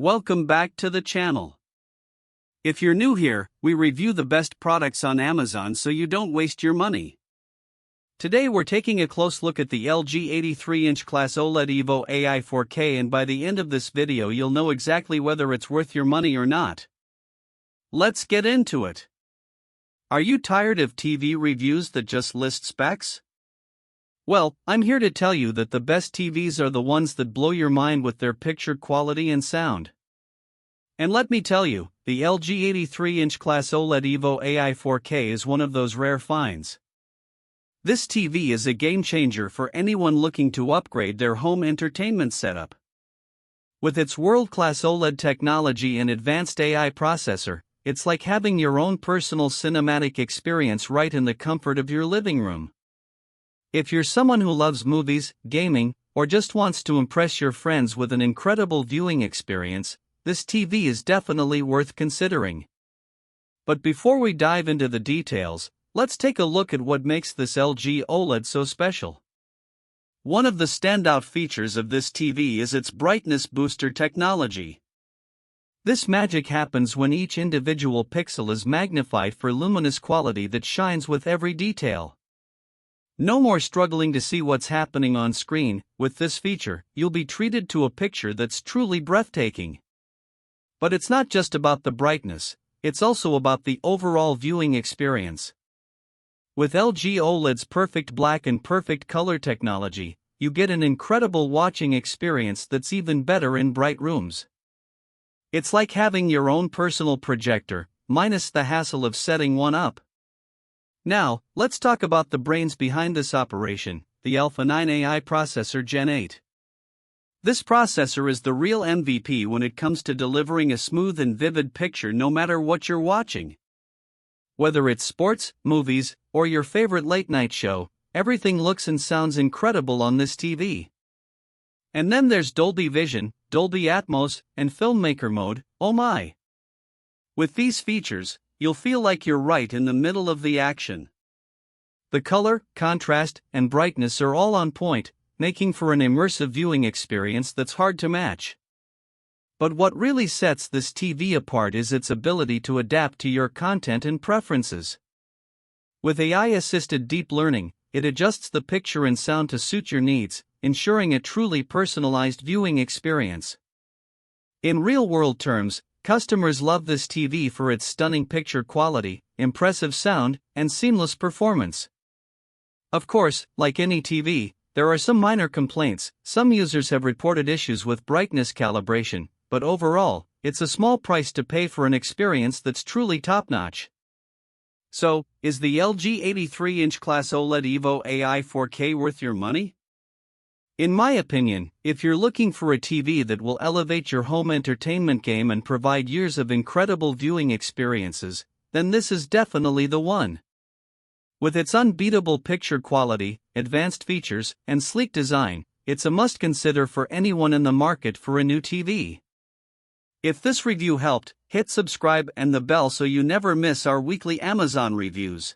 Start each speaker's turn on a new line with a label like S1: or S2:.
S1: Welcome back to the channel. If you're new here, we review the best products on Amazon so you don't waste your money. Today we're taking a close look at the LG 83-inch class OLED Evo AI 4K, and by the end of this video you'll know exactly whether it's worth your money or not. Let's get into it. Are you tired of TV reviews that just list specs? Well, I'm here to tell you that the best TVs are the ones that blow your mind with their picture quality and sound. And let me tell you, the LG 83-inch class OLED Evo AI 4K is one of those rare finds. This TV is a game changer for anyone looking to upgrade their home entertainment setup. With its world-class OLED technology and advanced AI processor, it's like having your own personal cinematic experience right in the comfort of your living room. If you're someone who loves movies, gaming, or just wants to impress your friends with an incredible viewing experience, this TV is definitely worth considering. But before we dive into the details, let's take a look at what makes this LG OLED so special. One of the standout features of this TV is its brightness booster technology. This magic happens when each individual pixel is magnified for luminous quality that shines with every detail. No more struggling to see what's happening on screen. With this feature, you'll be treated to a picture that's truly breathtaking. But it's not just about the brightness, it's also about the overall viewing experience. With LG OLED's perfect black and perfect color technology, you get an incredible watching experience that's even better in bright rooms. It's like having your own personal projector, minus the hassle of setting one up. Now, let's talk about the brains behind this operation, the Alpha 9 AI processor Gen 8. This processor is the real MVP when it comes to delivering a smooth and vivid picture no matter what you're watching. Whether it's sports, movies, or your favorite late-night show, everything looks and sounds incredible on this TV. And then there's Dolby Vision, Dolby Atmos, and Filmmaker Mode, oh my! With these features, you'll feel like you're right in the middle of the action. The color, contrast, and brightness are all on point, making for an immersive viewing experience that's hard to match. But what really sets this TV apart is its ability to adapt to your content and preferences. With AI-assisted deep learning, it adjusts the picture and sound to suit your needs, ensuring a truly personalized viewing experience. In real-world terms, customers love this TV for its stunning picture quality, impressive sound, and seamless performance. Of course, like any TV, there are some minor complaints. Some users have reported issues with brightness calibration, but overall, it's a small price to pay for an experience that's truly top-notch. So, is the LG 83-inch class OLED Evo AI 4K worth your money? In my opinion, if you're looking for a TV that will elevate your home entertainment game and provide years of incredible viewing experiences, then this is definitely the one. With its unbeatable picture quality, advanced features, and sleek design, it's a must-consider for anyone in the market for a new TV. If this review helped, hit subscribe and the bell so you never miss our weekly Amazon reviews.